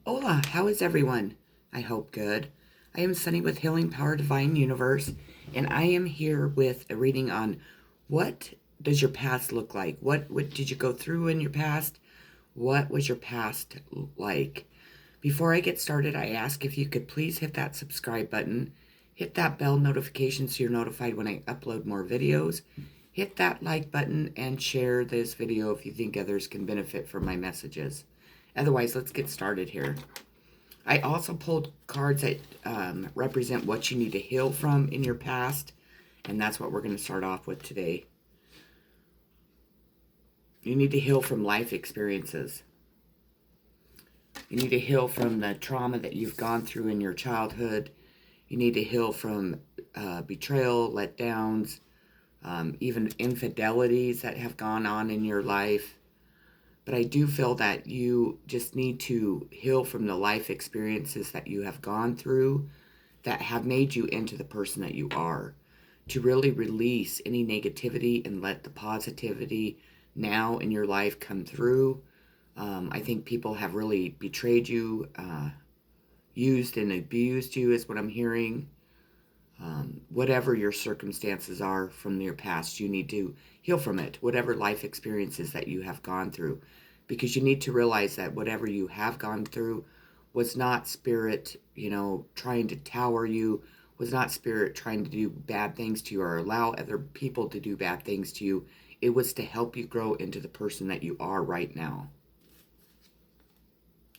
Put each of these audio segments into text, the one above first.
Hola, how is everyone? I hope good. I am Sunny with Healing Power Divine Universe, and I am here with a reading on what does your past look like? What did you go through in your past? What was your past like? Before I get started, I ask if you could please hit that subscribe button, hit that bell notification so you're notified when I upload more videos, hit that like button, and share this video if you think others can benefit from my messages. Otherwise, let's get started here. I also pulled cards that represent what you need to heal from in your past, and that's what we're going to start off with today. You need to heal from life experiences. You need to heal from the trauma that you've gone through in your childhood. You need to heal from betrayal, letdowns, even infidelities that have gone on in your life. But I do feel that you just need to heal from the life experiences that you have gone through that have made you into the person that you are. To really release any negativity and let the positivity now in your life come through. I think people have really betrayed you, used and abused you is what I'm hearing. Whatever your circumstances are from your past, you need to heal from it, whatever life experiences that you have gone through, because you need to realize that whatever you have gone through was not spirit, trying to tower you, was not spirit trying to do bad things to you or allow other people to do bad things to you. It was to help you grow into the person that you are right now.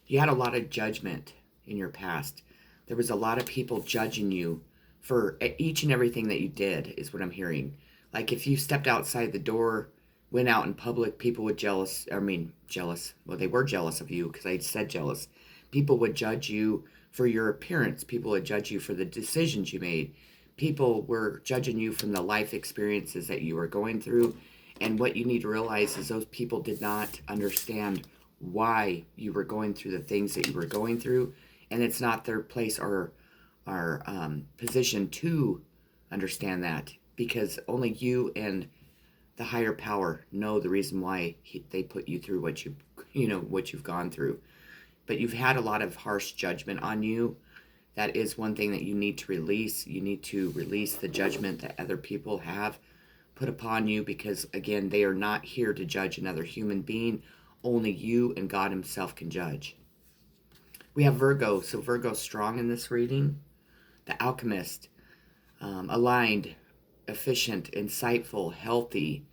You had a lot of judgment in your past. There was a lot of people judging you for each and everything that you did, is what I'm hearing. Like if you stepped outside the door, went out in public, people would jealous. Well, they were jealous of you because I said jealous. People would judge you for your appearance. People would judge you for the decisions you made. People were judging you from the life experiences that you were going through. And what you need to realize is those people did not understand why you were going through the things that you were going through. And it's not their place or position to understand that, because only you and the higher power know the reason why they put you through what you've gone through. But you've had a lot of harsh judgment on you. That is one thing that you need to release. You need to release the judgment that other people have put upon you, because again, they are not here to judge another human being. Only you and God himself can judge. We have Virgo. So Virgo's strong in this reading. The Alchemist, aligned, efficient, insightful, healthy,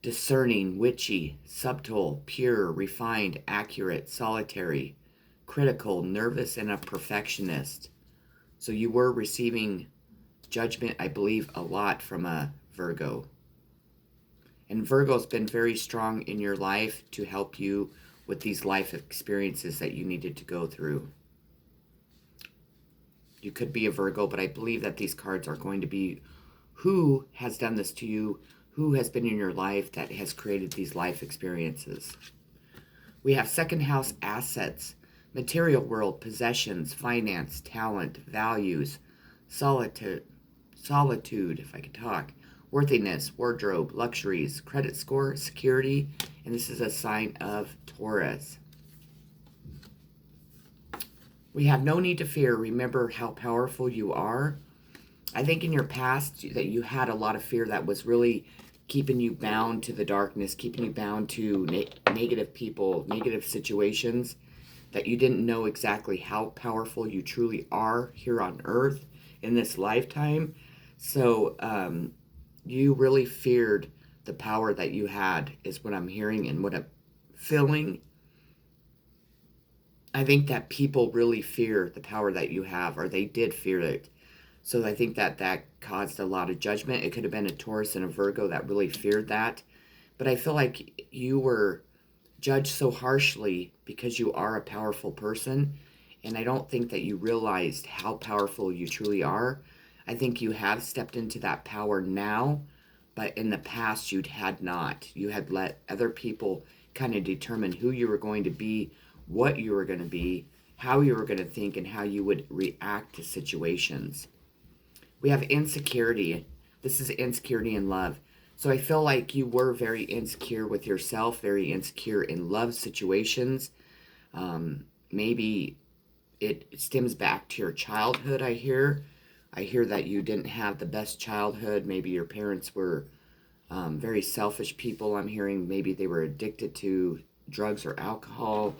discerning, witchy, subtle, pure, refined, accurate, solitary, critical, nervous, and a perfectionist. So you were receiving judgment, I believe, a lot from a Virgo. And Virgo's been very strong in your life to help you with these life experiences that you needed to go through. You could be a Virgo, but I believe that these cards are going to be who has done this to you, who has been in your life that has created these life experiences. We have second house assets, material world, possessions, finance, talent, values, solitude, if I could talk, worthiness, wardrobe, luxuries, credit score, security, and this is a sign of Taurus. We have no need to fear. Remember how powerful you are. I think in your past that you had a lot of fear that was really keeping you bound to the darkness, keeping you bound to negative people, negative situations, that you didn't know exactly how powerful you truly are here on earth in this lifetime. So you really feared the power that you had, is what I'm hearing and what I'm feeling. I think that people really fear the power that you have, or they did fear it. So I think that caused a lot of judgment. It could have been a Taurus and a Virgo that really feared that. But I feel like you were judged so harshly because you are a powerful person. And I don't think that you realized how powerful you truly are. I think you have stepped into that power now, but in the past you had not. You had let other people kind of determine who you were going to be, what you were going to be, how you were going to think, and how you would react to situations. We have insecurity. This is insecurity in love. So I feel like you were very insecure with yourself, very insecure in love situations. maybe it stems back to your childhood. I hear that you didn't have the best childhood. Maybe your parents were very selfish people. I'm hearing maybe they were addicted to drugs or alcohol.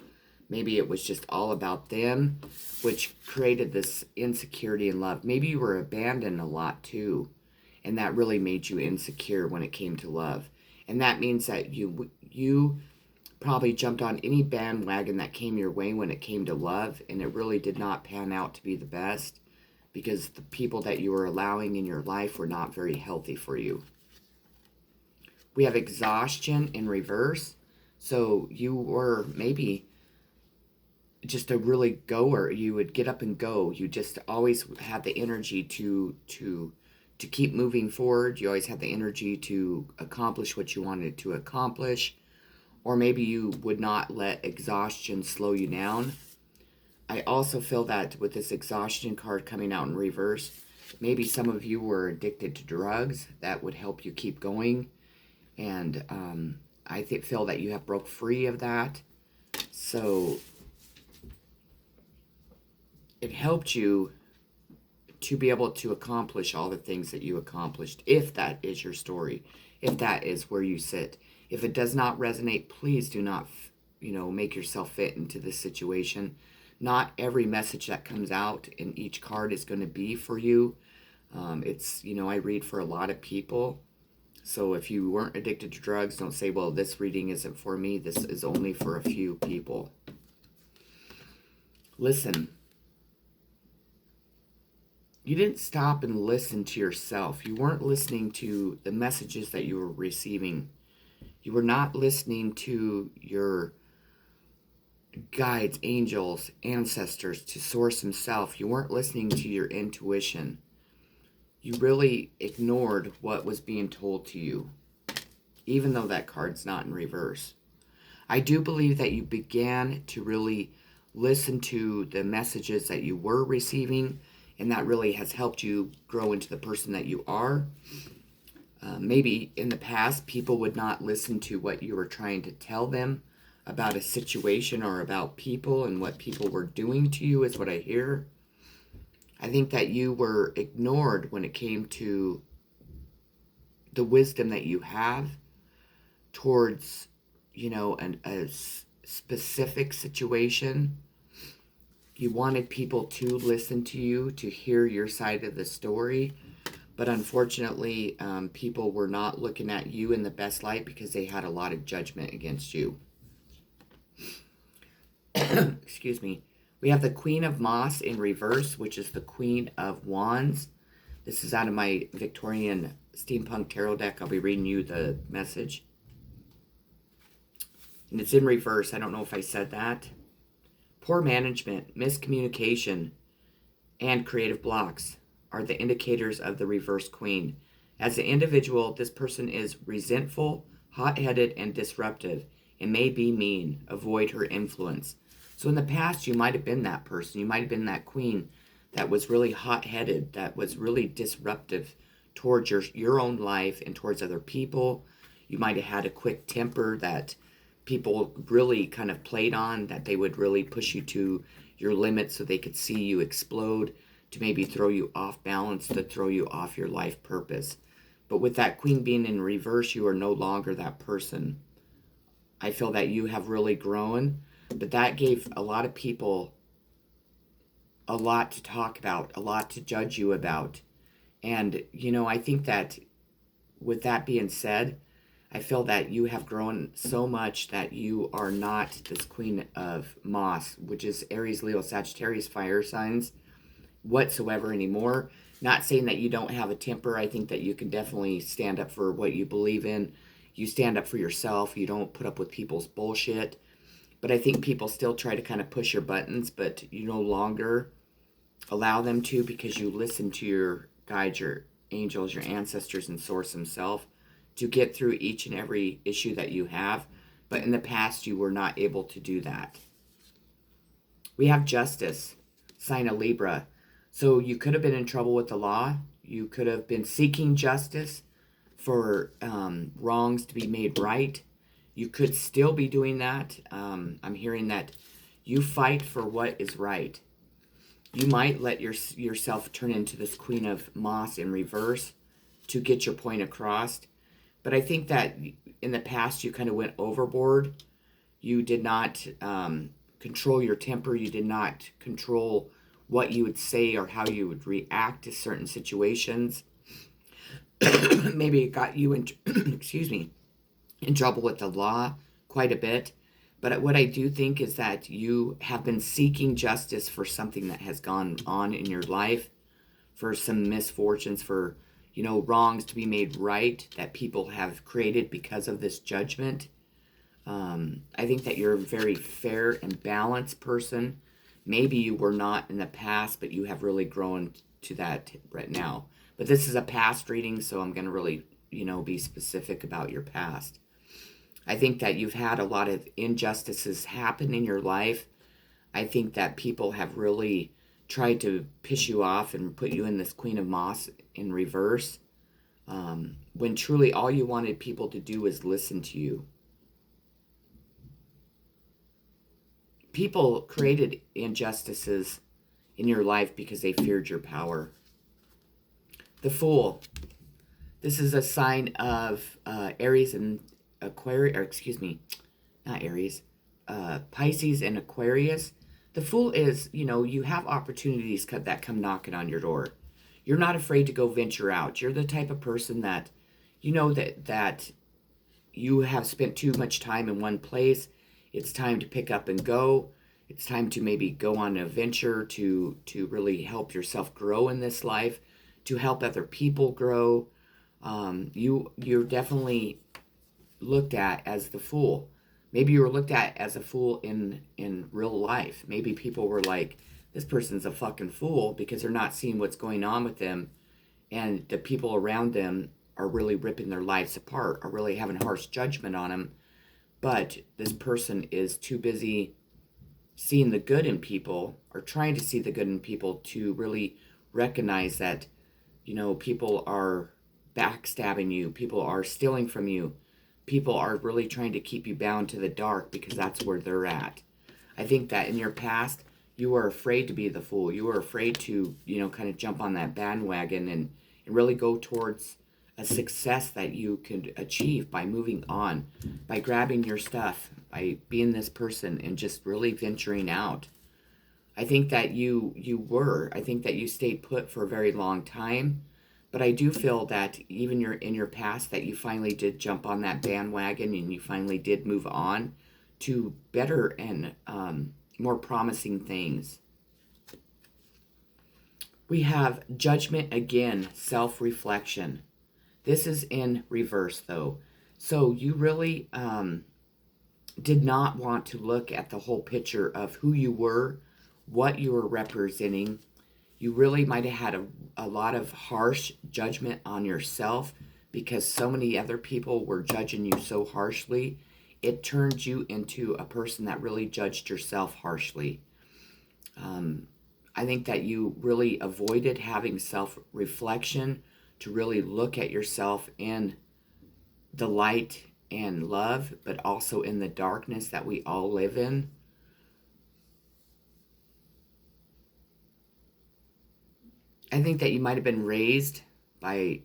Maybe it was just all about them, which created this insecurity in love. Maybe you were abandoned a lot too, and that really made you insecure when it came to love. And that means that you probably jumped on any bandwagon that came your way when it came to love, and it really did not pan out to be the best because the people that you were allowing in your life were not very healthy for you. We have exhaustion in reverse. So you were maybe just a really goer. You would get up and go. You just always had the energy to keep moving forward. You always had the energy to accomplish what you wanted to accomplish. Or maybe you would not let exhaustion slow you down. I also feel that with this exhaustion card coming out in reverse, maybe some of you were addicted to drugs that would help you keep going. And I feel that you have broke free of that. So it helped you to be able to accomplish all the things that you accomplished, if that is your story, if that is where you sit. If it does not resonate, please do not, make yourself fit into this situation. Not every message that comes out in each card is going to be for you. I read for a lot of people. So if you weren't addicted to drugs, don't say, well, this reading isn't for me. This is only for a few people. Listen. You didn't stop and listen to yourself. You weren't listening to the messages that you were receiving. You were not listening to your guides, angels, ancestors, to Source himself. You weren't listening to your intuition. You really ignored what was being told to you, even though that card's not in reverse. I do believe that you began to really listen to the messages that you were receiving, and that really has helped you grow into the person that you are. Maybe in the past, people would not listen to what you were trying to tell them about a situation or about people and what people were doing to you, is what I hear. I think that you were ignored when it came to the wisdom that you have towards, a specific situation. You wanted people to listen to you, to hear your side of the story. But unfortunately, people were not looking at you in the best light because they had a lot of judgment against you. Excuse me. We have the Queen of Moss in reverse, which is the Queen of Wands. This is out of my Victorian Steampunk Tarot deck. I'll be reading you the message. And it's in reverse. I don't know if I said that. Poor management, miscommunication, and creative blocks are the indicators of the reverse queen. As an individual, this person is resentful, hot-headed, and disruptive, and may be mean. Avoid her influence. So in the past, you might have been that person. You might have been that queen that was really hot-headed, that was really disruptive towards your own life and towards other people. You might have had a quick temper that people really kind of played on, that they would really push you to your limit so they could see you explode, to maybe throw you off balance, to throw you off your life purpose. But with that queen being in reverse, you are no longer that person. I feel that you have really grown, but that gave a lot of people a lot to talk about, a lot to judge you about. And, I think that with that being said, I feel that you have grown so much that you are not this Queen of Moss, which is Aries, Leo, Sagittarius, fire signs, whatsoever anymore. Not saying that you don't have a temper. I think that you can definitely stand up for what you believe in. You stand up for yourself. You don't put up with people's bullshit. But I think people still try to kind of push your buttons, but you no longer allow them to, because you listen to your guides, your angels, your ancestors, and Source himself to get through each and every issue that you have. But in the past, you were not able to do that. We have Justice, sign of Libra. So you could have been in trouble with the law. You could have been seeking justice for wrongs to be made right. You could still be doing that. I'm hearing that You fight for what is right. You might let yourself turn into this Queen of Moss in reverse to get your point across. But I think that in the past you kind of went overboard. You did not control your temper. You did not control what you would say or how you would react to certain situations. Maybe it got you in, excuse me, in trouble with the law quite a bit. But what I do think is that you have been seeking justice for something that has gone on in your life, for some misfortunes, for, wrongs to be made right that people have created because of this judgment. I think that you're a very fair and balanced person. Maybe you were not in the past, but you have really grown to that right now. But this is a past reading, so I'm going to really, be specific about your past. I think that you've had a lot of injustices happen in your life. I think that people have really tried to piss you off and put you in this Queen of Moss in reverse, when truly all you wanted people to do was listen to you. People created injustices in your life because they feared your power. The Fool. This is a sign of Aries and Aquarius, or excuse me, not Aries, Pisces and Aquarius. The Fool is, you have opportunities that come knocking on your door. You're not afraid to go venture out. You're the type of person that, that you have spent too much time in one place. It's time to pick up and go. It's time to maybe go on an adventure to really help yourself grow in this life, to help other people grow. You're definitely looked at as the fool. Maybe you were looked at as a fool in real life. Maybe people were like, this person's a fucking fool because they're not seeing what's going on with them, and the people around them are really ripping their lives apart, are really having harsh judgment on them. But this person is too busy seeing the good in people, or trying to see the good in people, to really recognize that, people are backstabbing you, people are stealing from you, people are really trying to keep you bound to the dark because that's where they're at. I think that in your past, you were afraid to be the fool. You were afraid to, kind of jump on that bandwagon and really go towards a success that you could achieve by moving on, by grabbing your stuff, by being this person and just really venturing out. I think that I think that you stayed put for a very long time, but I do feel that even in your past that you finally did jump on that bandwagon and you finally did move on to better and more promising things. We have Judgment again, self-reflection. This is in reverse, though. So you really did not want to look at the whole picture of who you were, what you were representing. You really might have had a lot of harsh judgment on yourself because so many other people were judging you so harshly. It turned you into a person that really judged yourself harshly. I think that you really avoided having self-reflection to really look at yourself in the light and love, but also in the darkness that we all live in. I think that you might have been raised in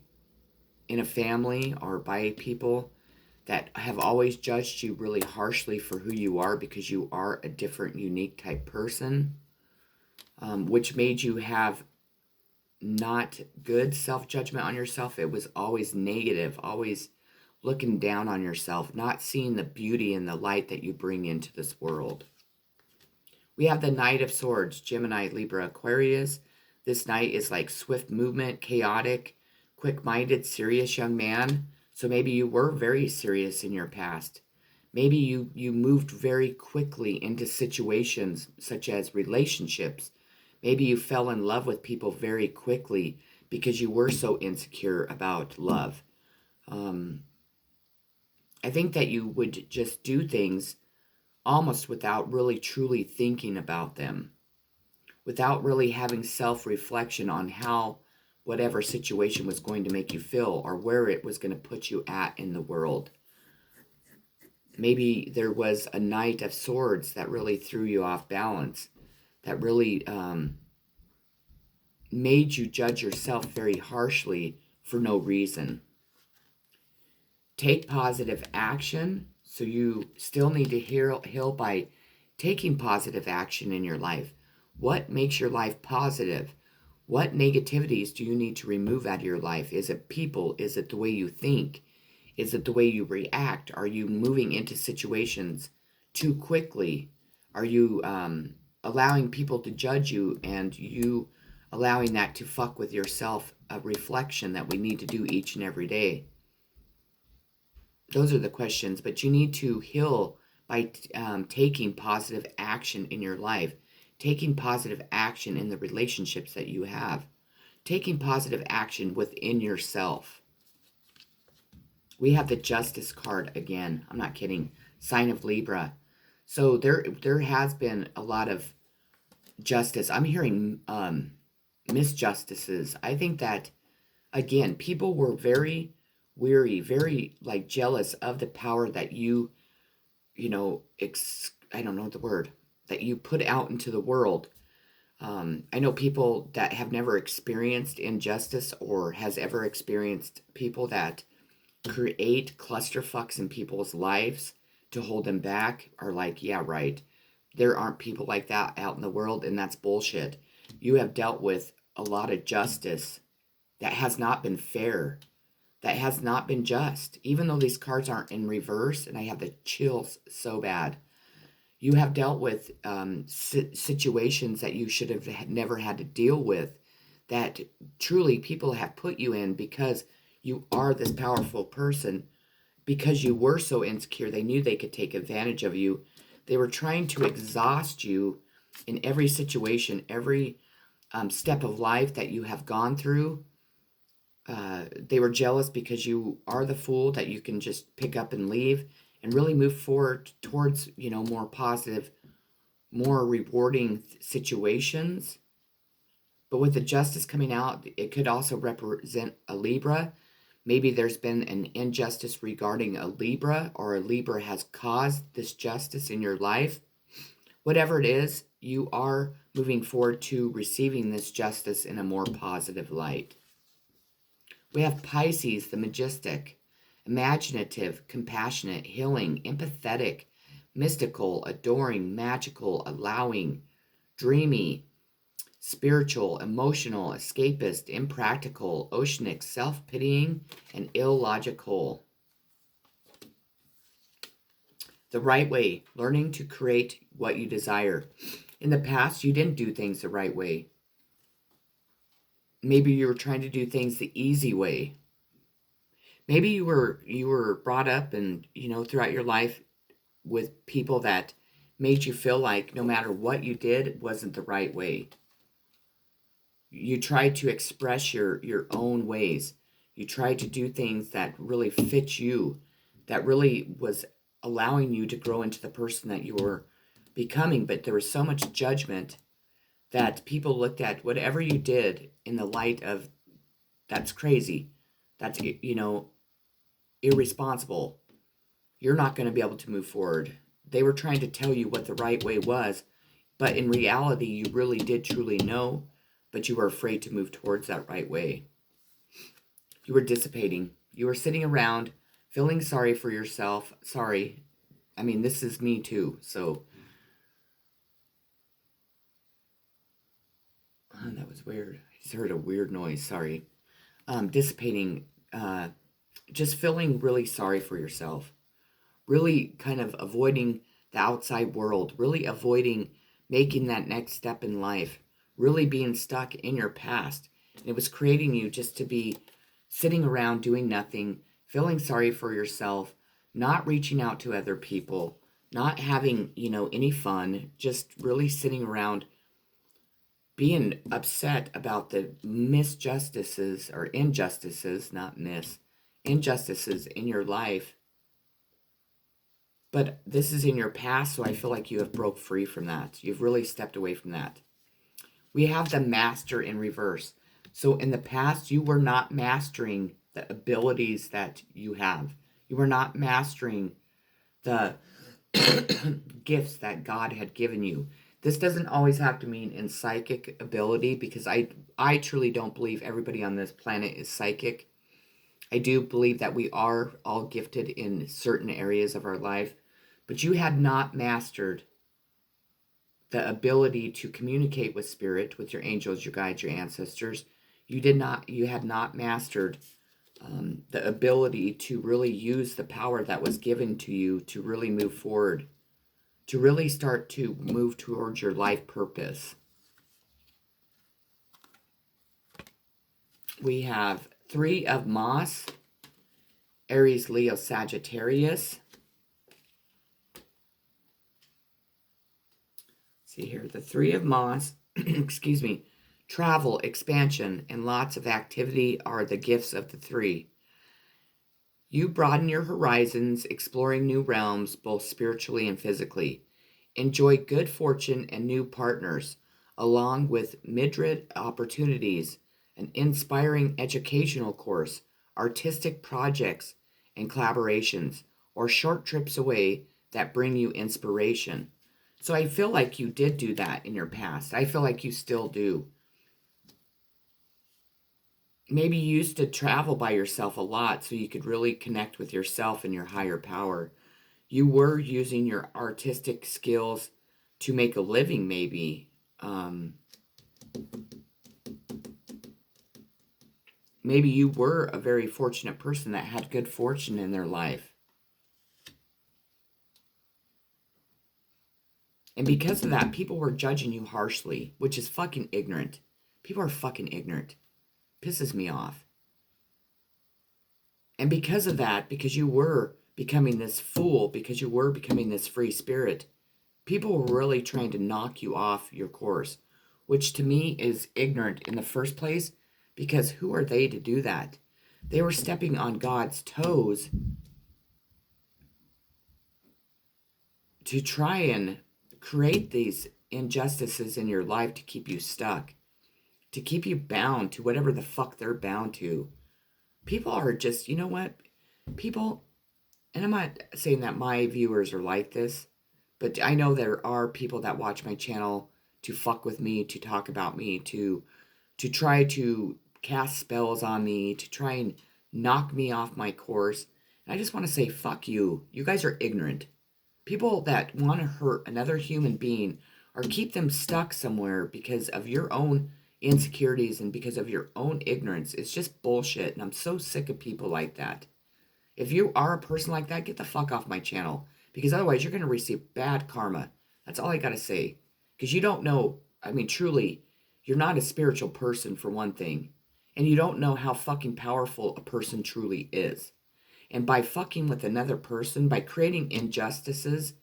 a family or by people that have always judged you really harshly for who you are because you are a different, unique type person, which made you have not good self-judgment on yourself. It was always negative, always looking down on yourself, not seeing the beauty and the light that you bring into this world. We have the Knight of Swords, Gemini, Libra, Aquarius. This knight is like swift movement, chaotic, quick-minded, serious young man. So maybe you were very serious in your past. Maybe you moved very quickly into situations such as relationships. Maybe you fell in love with people very quickly because you were so insecure about love. I think that you would just do things almost without really truly thinking about them, without really having self-reflection on how whatever situation was going to make you feel or where it was going to put you at in the world. Maybe there was a Knight of Swords that really threw you off balance, that really made you judge yourself very harshly for no reason. Take positive action. So you still need to heal by taking positive action in your life. What makes your life positive? What negativities do you need to remove out of your life? Is it people? Is it the way you think? Is it the way you react? Are you moving into situations too quickly? Are you allowing people to judge you, and you allowing that to fuck with your self reflection that we need to do each and every day? Those are the questions, but you need to heal by taking positive action in your life, taking positive action in the relationships that you have, taking positive action within yourself. We have the Justice card again. I'm not kidding. Sign of Libra. So there has been a lot of justice. I'm hearing misjustices. I think that, again, people were very weary, very like jealous of the power that you know, I don't know the word, that you put out into the world. I know people that have never experienced injustice or has ever experienced people that create clusterfucks in people's lives to hold them back are like, yeah, right. There aren't people like that out in the world, and that's bullshit. You have dealt with a lot of justice that has not been fair, that has not been just. Even though these cards aren't in reverse, and I have the chills so bad, you have dealt with situations that you should have never had to deal with, that truly people have put you in because you are this powerful person. Because you were so insecure, they knew they could take advantage of you. They were trying to exhaust you in every situation, every step of life that you have gone through. They were jealous because you are the fool that you can just pick up and leave and really move forward towards, more positive, more rewarding situations. But with the Justice coming out, it could also represent a Libra. Maybe there's been an injustice regarding a Libra, or a Libra has caused this justice in your life. Whatever it is, you are moving forward to receiving this justice in a more positive light. We have Pisces, the majestic, imaginative, compassionate, healing, empathetic, mystical, adoring, magical, allowing, dreamy, spiritual, emotional, escapist, impractical, oceanic, self-pitying, and illogical. The right way, learning to create what you desire. In the past, you didn't do things the right way. Maybe you were trying to do things the easy way. Maybe you were brought up and, throughout your life with people that made you feel like no matter what you did, it wasn't the right way. You tried to express your own ways. You tried to do things that really fit you, that really was allowing you to grow into the person that you were becoming. But there was so much judgment that people looked at whatever you did in the light of, that's crazy, that's, irresponsible, you're not going to be able to move forward. They were trying to tell you what the right way was, but in reality, you really did truly know, but you were afraid to move towards that right way. You were dissipating. You were sitting around feeling sorry for yourself. Sorry. I mean, this is me too, so. Oh, that was weird. I just heard a weird noise. Sorry. Dissipating. Just feeling really sorry for yourself. Really kind of avoiding the outside world. Really avoiding making that next step in life. Really being stuck in your past. And it was creating you just to be sitting around doing nothing, feeling sorry for yourself, not reaching out to other people, not having, any fun, just really sitting around being upset about the misjustices or injustices, not miss, injustices in your life. But this is in your past, so I feel like you have broke free from that. You've really stepped away from that. We have the Master in reverse. So in the past, you were not mastering the abilities that you have. You were not mastering the gifts that God had given you. This doesn't always have to mean in psychic ability, because I truly don't believe everybody on this planet is psychic. I do believe that we are all gifted in certain areas of our life, but you had not mastered the ability to communicate with spirit, with your angels, your guides, your ancestors. You had not mastered the ability to really use the power that was given to you to really move forward, to really start to move towards your life purpose. We have 3 of Moss, Aries, Leo, Sagittarius. See here, the 3 of Moss, excuse me, travel, expansion, and lots of activity are the gifts of the 3. You broaden your horizons, exploring new realms, both spiritually and physically. Enjoy good fortune and new partners, along with Midrid opportunities, an inspiring educational course, artistic projects and collaborations, or short trips away that bring you inspiration. So I feel like you did do that in your past. I feel like you still do. Maybe you used to travel by yourself a lot so you could really connect with yourself and your higher power. You were using your artistic skills to make a living, maybe. Maybe you were a very fortunate person that had good fortune in their life. And because of that, people were judging you harshly, which is fucking ignorant. People are fucking ignorant. Pisses me off. And because of that, because you were becoming this fool, because you were becoming this free spirit, people were really trying to knock you off your course, which to me is ignorant in the first place, because who are they to do that? They were stepping on God's toes to try and create these injustices in your life to keep you stuck, to keep you bound to whatever the fuck they're bound to. People are just, you know what? People, and I'm not saying that my viewers are like this, but I know there are people that watch my channel to fuck with me, to talk about me, to try to cast spells on me, to try and knock me off my course. And I just want to say, fuck you. You guys are ignorant. People that want to hurt another human being or keep them stuck somewhere because of your own insecurities and because of your own ignorance, it's just bullshit. And I'm so sick of people like that. If you are a person like that, get the fuck off my channel, because otherwise you're going to receive bad karma. That's all I got to say. Because you don't know, I mean, truly, you're not a spiritual person, for one thing. And you don't know how fucking powerful a person truly is. And by fucking with another person, by creating injustices,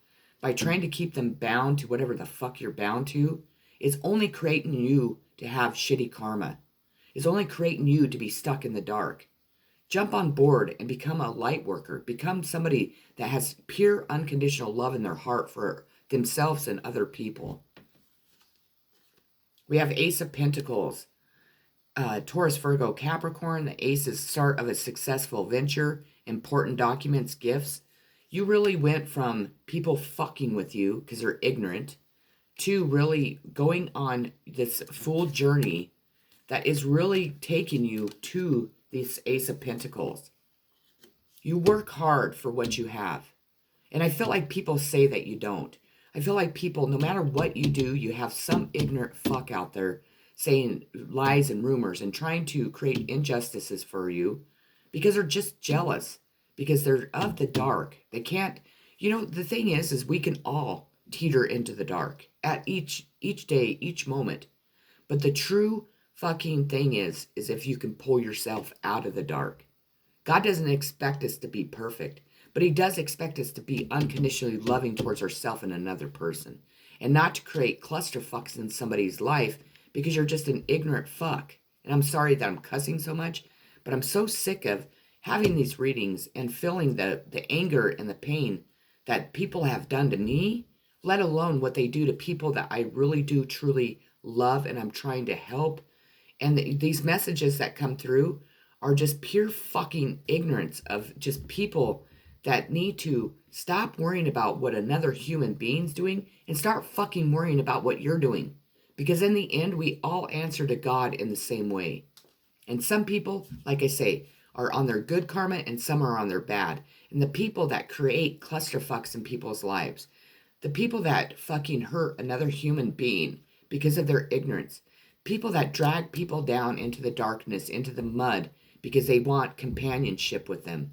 by trying to keep them bound to whatever the fuck you're bound to, it's only creating you to have shitty karma. It's only creating you to be stuck in the dark. Jump on board and become a light worker. Become somebody that has pure, unconditional love in their heart for themselves and other people. We have Ace of Pentacles. Taurus, Virgo, Capricorn. The ace is start of a successful venture, important documents, gifts. You really went from people fucking with you because they're ignorant to really going on this full journey that is really taking you to this Ace of Pentacles. You work hard for what you have. And I feel like people say that you don't. I feel like people, no matter what you do, you have some ignorant fuck out there saying lies and rumors and trying to create injustices for you because they're just jealous, because they're of the dark. They can't, the thing is we can all teeter into the dark at each day, each moment. But the true fucking thing is if you can pull yourself out of the dark. God doesn't expect us to be perfect, but he does expect us to be unconditionally loving towards ourselves and another person, and not to create clusterfucks in somebody's life because you're just an ignorant fuck. And I'm sorry that I'm cussing so much, but I'm so sick of having these readings and feeling the anger and the pain that people have done to me, let alone what they do to people that I really do truly love and I'm trying to help. And these messages that come through are just pure fucking ignorance of just people that need to stop worrying about what another human being's doing and start fucking worrying about what you're doing. Because in the end, we all answer to God in the same way. And some people, like I say, are on their good karma and some are on their bad. And the people that create clusterfucks in people's lives, the people that fucking hurt another human being because of their ignorance, people that drag people down into the darkness, into the mud because they want companionship with them,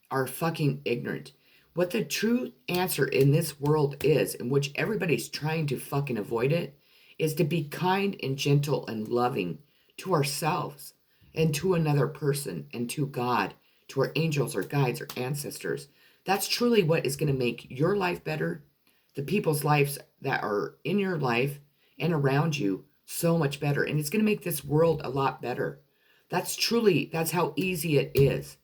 are fucking ignorant. What the true answer in this world is, in which everybody's trying to fucking avoid it, is to be kind and gentle and loving to ourselves and to another person and to God, to our angels or guides or ancestors. That's truly what is going to make your life better, the people's lives that are in your life and around you so much better. And it's going to make this world a lot better. That's how easy it is.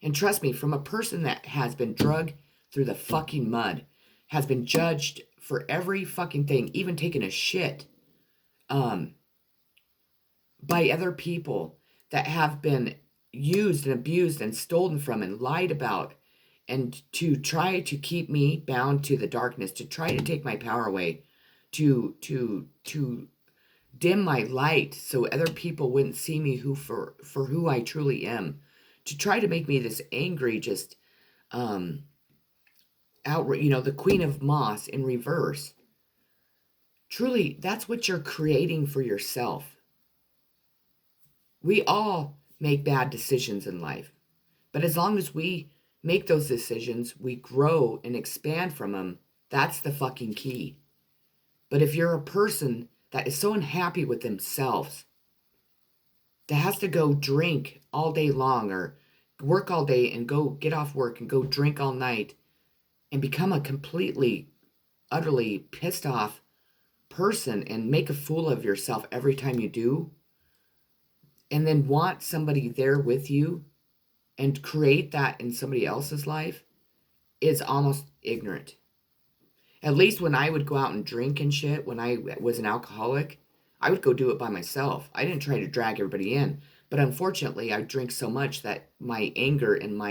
And trust me, from a person that has been drugged through the fucking mud, has been judged for every fucking thing, even taking a shit, by other people that have been used and abused and stolen from and lied about, and to try to keep me bound to the darkness, to try to take my power away, to dim my light so other people wouldn't see me for who I truly am, to try to make me this angry, just outright, the Queen of Moss in reverse. Truly, that's what you're creating for yourself. We all make bad decisions in life, but as long as we make those decisions, we grow and expand from them. That's the fucking key. But if you're a person that is so unhappy with themselves, that has to go drink all day long or work all day and go get off work and go drink all night and become a completely, utterly pissed off person and make a fool of yourself every time you do, and then want somebody there with you and create that in somebody else's life, is almost ignorant. At least when I would go out and drink and shit, when I was an alcoholic, I would go do it by myself. I didn't try to drag everybody in. But unfortunately, I drink so much that my anger and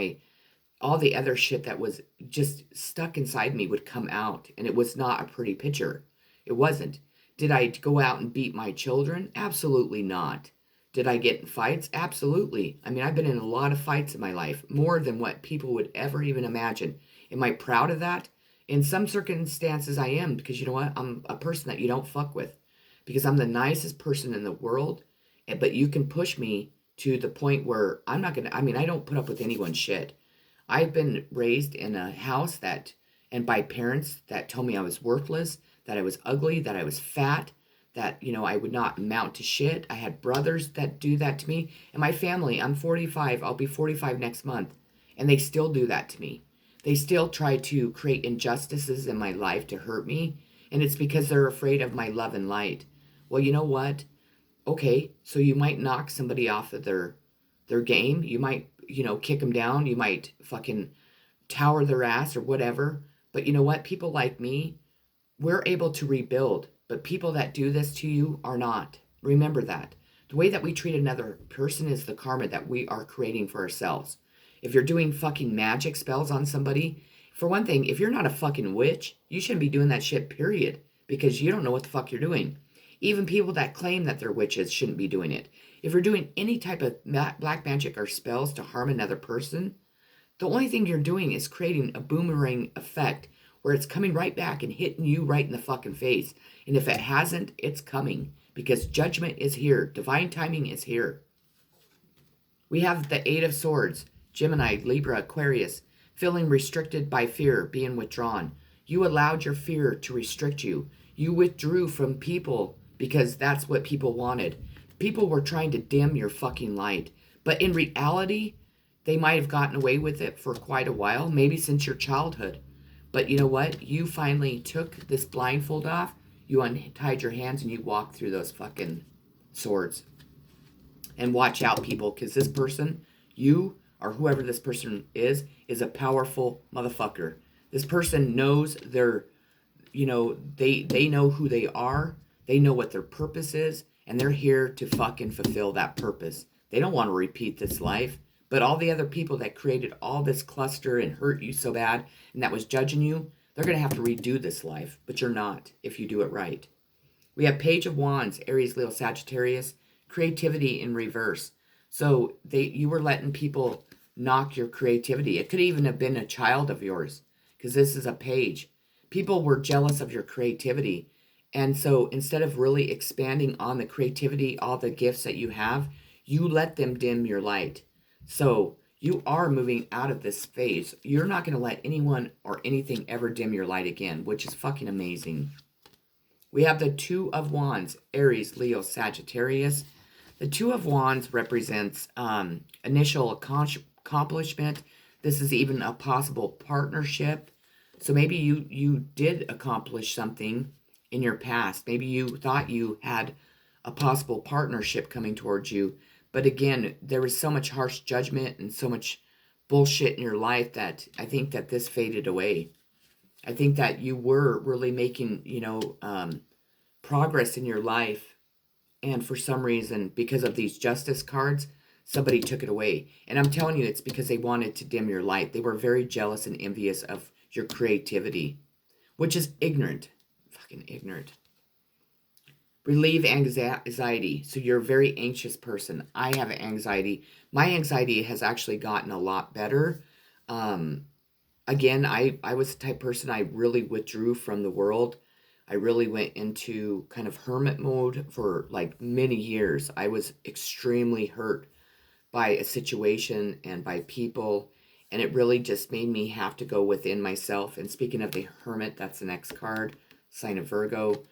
all the other shit that was just stuck inside me would come out. And it was not a pretty picture. It wasn't. Did I go out and beat my children? Absolutely not. Did I get in fights? Absolutely. I mean, I've been in a lot of fights in my life, more than what people would ever even imagine. Am I proud of that? In some circumstances, I am, because you know what? I'm a person that you don't fuck with, because I'm the nicest person in the world, but you can push me to the point where I'm not going to, I don't put up with anyone's shit. I've been raised in a house and by parents that told me I was worthless, that I was ugly, that I was fat, that, I would not amount to shit. I had brothers that do that to me. And my family, I'm 45, I'll be 45 next month, and they still do that to me. They still try to create injustices in my life to hurt me, and it's because they're afraid of my love and light. Well, you know what? Okay, so you might knock somebody off of their game. You might, kick them down. You might fucking tower their ass or whatever. But you know what? People like me, we're able to rebuild. But people that do this to you are not. Remember that. The way that we treat another person is the karma that we are creating for ourselves. If you're doing fucking magic spells on somebody, for one thing, if you're not a fucking witch, you shouldn't be doing that shit, period. Because you don't know what the fuck you're doing. Even people that claim that they're witches shouldn't be doing it. If you're doing any type of black magic or spells to harm another person, the only thing you're doing is creating a boomerang effect where it's coming right back and hitting you right in the fucking face. And if it hasn't, it's coming, because judgment is here. Divine timing is here. We have the Eight of Swords, Gemini, Libra, Aquarius, feeling restricted by fear, being withdrawn. You allowed your fear to restrict you. You withdrew from people because that's what people wanted. People were trying to dim your fucking light. But in reality, they might have gotten away with it for quite a while, maybe since your childhood. But you know what? You finally took this blindfold off, you untied your hands, and you walked through those fucking swords. And watch out, people, because this person, you or whoever this person is a powerful motherfucker. This person knows they know who they are, they know what their purpose is, and they're here to fucking fulfill that purpose. They don't want to repeat this life. But all the other people that created all this cluster and hurt you so bad and that was judging you, they're going to have to redo this life. But you're not if you do it right. We have Page of Wands, Aries, Leo, Sagittarius, creativity in reverse. So you were letting people knock your creativity. It could even have been a child of yours because this is a page. People were jealous of your creativity. And so instead of really expanding on the creativity, all the gifts that you have, you let them dim your light. So you are moving out of this phase. You're not going to let anyone or anything ever dim your light again, which is fucking amazing. We have the Two of Wands, Aries, Leo, Sagittarius. The Two of Wands represents initial accomplishment. This is even a possible partnership. So maybe you did accomplish something in your past. Maybe you thought you had a possible partnership coming towards you. But again, there was so much harsh judgment and so much bullshit in your life that I think that this faded away. I think that you were really making, progress in your life. And for some reason, because of these justice cards, somebody took it away. And I'm telling you, it's because they wanted to dim your light. They were very jealous and envious of your creativity, which is ignorant. Fucking ignorant. Relieve anxiety. So you're a very anxious person. I have anxiety. My anxiety has actually gotten a lot better. Again, I was the type of person, I really withdrew from the world. I really went into kind of hermit mode for like many years. I was extremely hurt by a situation and by people, and it really just made me have to go within myself. And speaking of the hermit, that's the next card, sign of Virgo.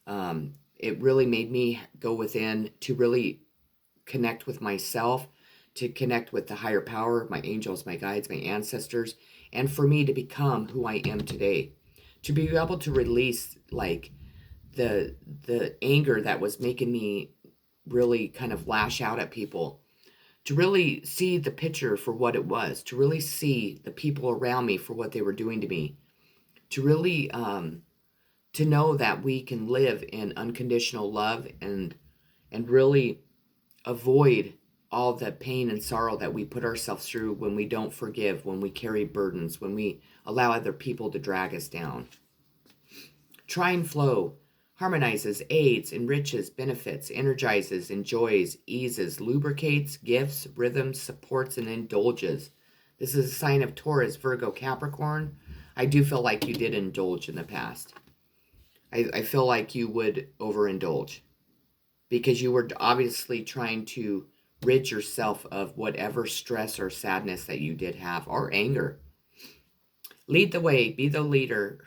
It really made me go within to really connect with myself, to connect with the higher power, my angels, my guides, my ancestors, and for me to become who I am today. To be able to release like the anger that was making me really kind of lash out at people, to really see the picture for what it was, to really see the people around me for what they were doing to me, to really to know that we can live in unconditional love and really avoid all the pain and sorrow that we put ourselves through when we don't forgive, when we carry burdens, when we allow other people to drag us down. Try and flow harmonizes, aids, enriches, benefits, energizes, enjoys, eases, lubricates, gifts, rhythms, supports, and indulges. This is a sign of Taurus, Virgo, Capricorn. I do feel like you did indulge in the past. I feel like you would overindulge because you were obviously trying to rid yourself of whatever stress or sadness that you did have, or anger. Lead the way, be the leader,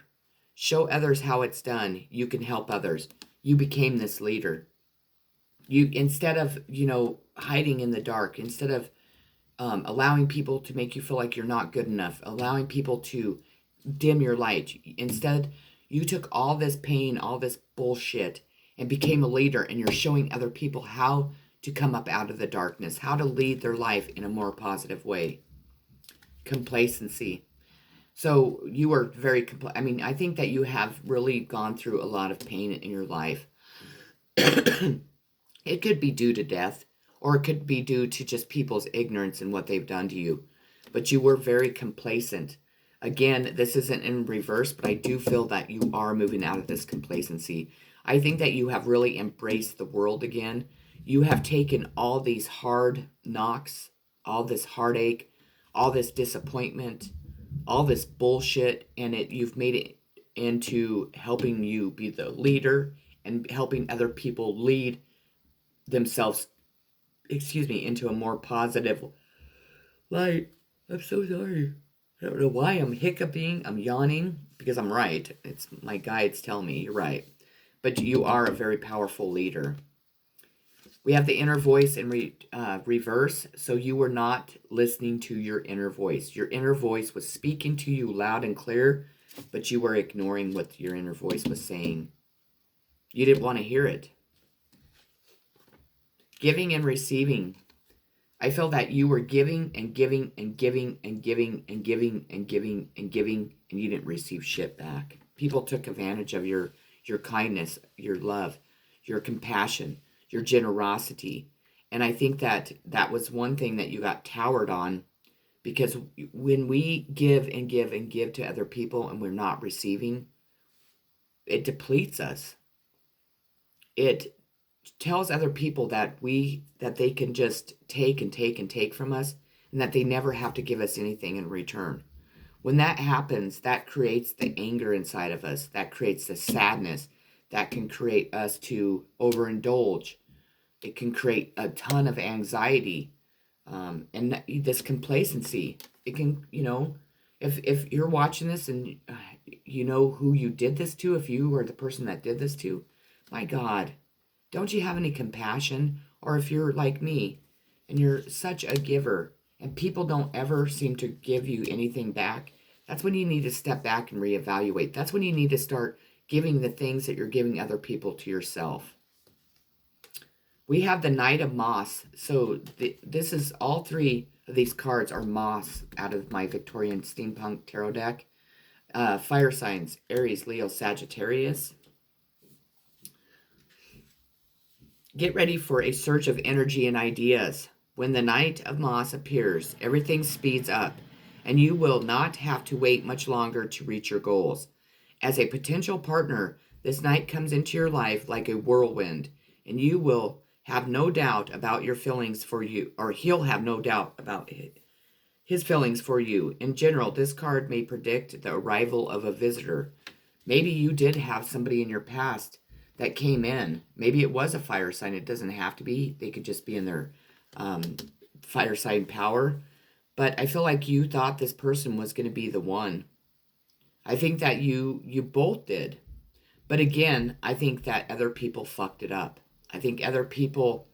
show others how it's done. You can help others. You became this leader. You, instead of, hiding in the dark, instead of allowing people to make you feel like you're not good enough, allowing people to dim your light, instead, you took all this pain, all this bullshit, and became a leader, and you're showing other people how to come up out of the darkness, how to lead their life in a more positive way. Complacency. So you were very, I think that you have really gone through a lot of pain in your life. It could be due to death, or it could be due to just people's ignorance and what they've done to you. But you were very complacent. Again, this isn't in reverse, but I do feel that you are moving out of this complacency. I think that you have really embraced the world again. You have taken all these hard knocks, all this heartache, all this disappointment, all this bullshit, and you've made it into helping you be the leader and helping other people lead themselves, into a more positive light. I'm so sorry. I don't know why I'm hiccuping, I'm yawning, because I'm right. It's my guides tell me you're right. But you are a very powerful leader. We have the inner voice in reverse. So you were not listening to your inner voice. Your inner voice was speaking to you loud and clear, but you were ignoring what your inner voice was saying. You didn't want to hear it. Giving and receiving. I feel that you were giving and giving and giving and giving and giving and giving and giving, and you didn't receive shit back. People took advantage of your kindness, your love, your compassion, your generosity. And I think that that was one thing that you got towered on, because when we give and give and give to other people and we're not receiving, it depletes us. It tells other people that they can just take and take and take from us, and that they never have to give us anything in return. When that happens, that creates the anger inside of us, that creates the sadness, that can create us to overindulge. It can create a ton of anxiety, and this complacency. It can, if you're watching this and you know who you did this to, if you were the person that did this to, my God, don't you have any compassion? Or if you're like me and you're such a giver and people don't ever seem to give you anything back, that's when you need to step back and reevaluate. That's when you need to start giving the things that you're giving other people to yourself. We have the Knight of Moss. So this is, all three of these cards are moss out of my Victorian Steampunk Tarot deck. Fire signs: Aries, Leo, Sagittarius. Get ready for a surge of energy and ideas. When the Knight of Moss appears, everything speeds up, and you will not have to wait much longer to reach your goals. As a potential partner, this Knight comes into your life like a whirlwind, and you will have no doubt about your feelings for you, or he'll have no doubt about his feelings for you. In general, this card may predict the arrival of a visitor. Maybe you did have somebody in your past that came in. Maybe it was a fire sign. It doesn't have to be. They could just be in their fire sign power. But I feel like you thought this person was going to be the one. I think that you both did. But again, I think that other people fucked it up. I think other people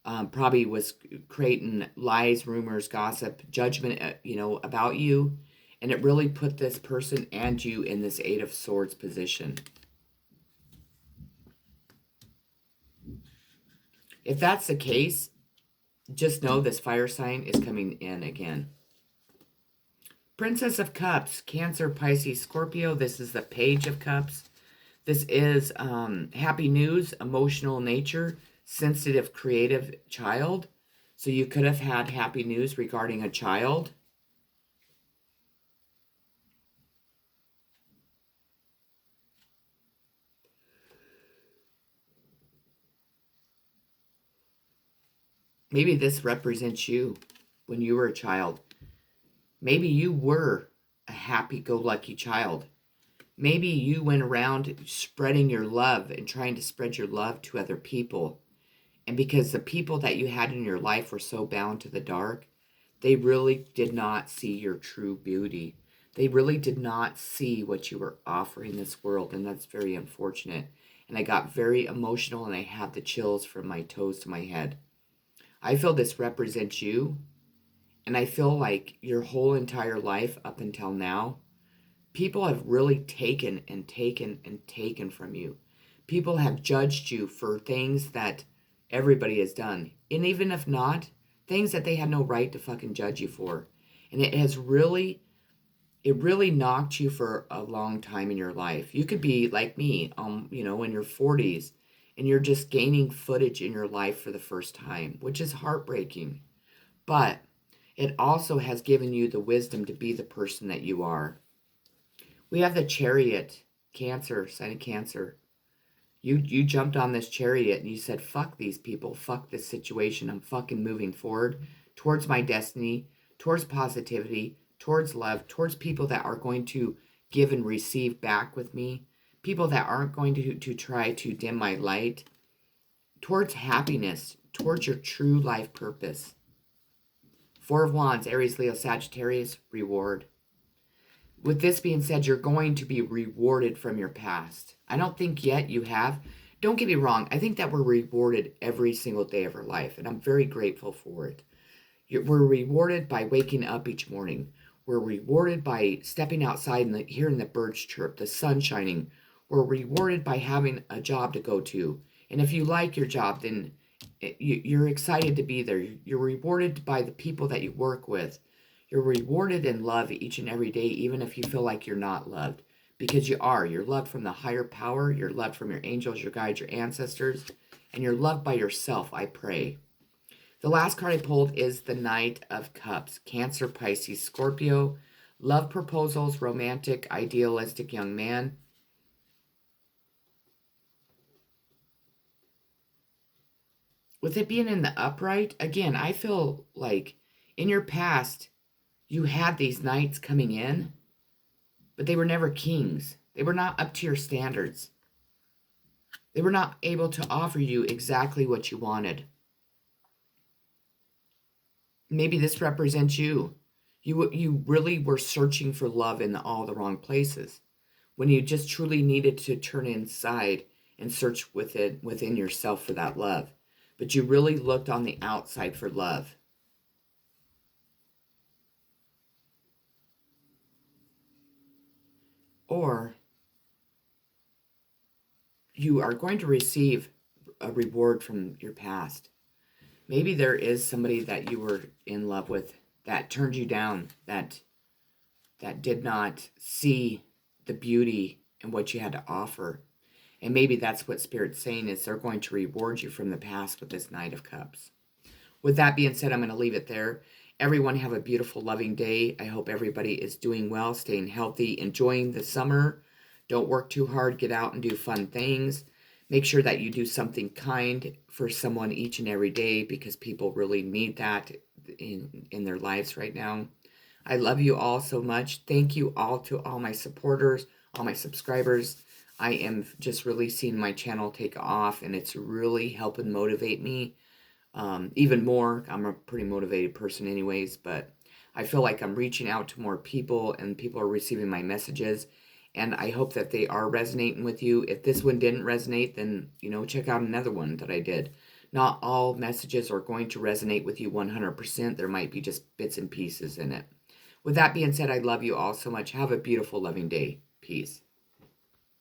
probably was creating lies, rumors, gossip, judgment, about you. And it really put this person and you in this Eight of Swords position. If that's the case, just know this fire sign is coming in again. Princess of Cups, Cancer, Pisces, Scorpio. This is the Page of Cups. This is happy news, emotional nature, sensitive, creative child. So you could have had happy news regarding a child. Maybe this represents you when you were a child. Maybe you were a happy-go-lucky child. Maybe you went around spreading your love and trying to spread your love to other people. And because the people that you had in your life were so bound to the dark, they really did not see your true beauty. They really did not see what you were offering this world, and that's very unfortunate. And I got very emotional, and I have the chills from my toes to my head. I feel this represents you, and I feel like your whole entire life up until now, people have really taken and taken and taken from you. People have judged you for things that everybody has done. And even if not, things that they had no right to fucking judge you for. And it really knocked you for a long time in your life. You could be like me, in your 40s, and you're just gaining footage in your life for the first time, which is heartbreaking. But it also has given you the wisdom to be the person that you are. We have the Chariot, Cancer, sign of Cancer. You jumped on this chariot and you said, fuck these people, fuck this situation. I'm fucking moving forward towards my destiny, towards positivity, towards love, towards people that are going to give and receive back with me, people that aren't going to try to dim my light, towards happiness, towards your true life purpose. Four of Wands, Aries, Leo, Sagittarius, reward. With this being said, you're going to be rewarded from your past. I don't think yet you have. Don't get me wrong. I think that we're rewarded every single day of our life, and I'm very grateful for it. We're rewarded by waking up each morning. We're rewarded by stepping outside and hearing the birds chirp, the sun shining. We're rewarded by having a job to go to. And if you like your job, then you're excited to be there. You're rewarded by the people that you work with. You're rewarded in love each and every day, even if you feel like you're not loved. Because you are. You're loved from the higher power. You're loved from your angels, your guides, your ancestors. And you're loved by yourself, I pray. The last card I pulled is the Knight of Cups. Cancer, Pisces, Scorpio. Love proposals, romantic, idealistic young man. With it being in the upright, again, I feel like in your past, you had these knights coming in, but they were never kings. They were not up to your standards. They were not able to offer you exactly what you wanted. Maybe this represents you. You really were searching for love in all the wrong places, when you just truly needed to turn inside and search within yourself for that love. But you really looked on the outside for love. Or you are going to receive a reward from your past. Maybe there is somebody that you were in love with that turned you down, that did not see the beauty in what you had to offer. And maybe that's what Spirit's saying, is they're going to reward you from the past with this Knight of Cups. With that being said, I'm going to leave it there. Everyone have a beautiful, loving day. I hope everybody is doing well, staying healthy, enjoying the summer. Don't work too hard. Get out and do fun things. Make sure that you do something kind for someone each and every day, because people really need that in their lives right now. I love you all so much. Thank you all to all my supporters, all my subscribers. I am just really seeing my channel take off, and it's really helping motivate me even more. I'm a pretty motivated person anyways, but I feel like I'm reaching out to more people, and people are receiving my messages, and I hope that they are resonating with you. If this one didn't resonate, then, check out another one that I did. Not all messages are going to resonate with you 100%. There might be just bits and pieces in it. With that being said, I love you all so much. Have a beautiful, loving day. Peace.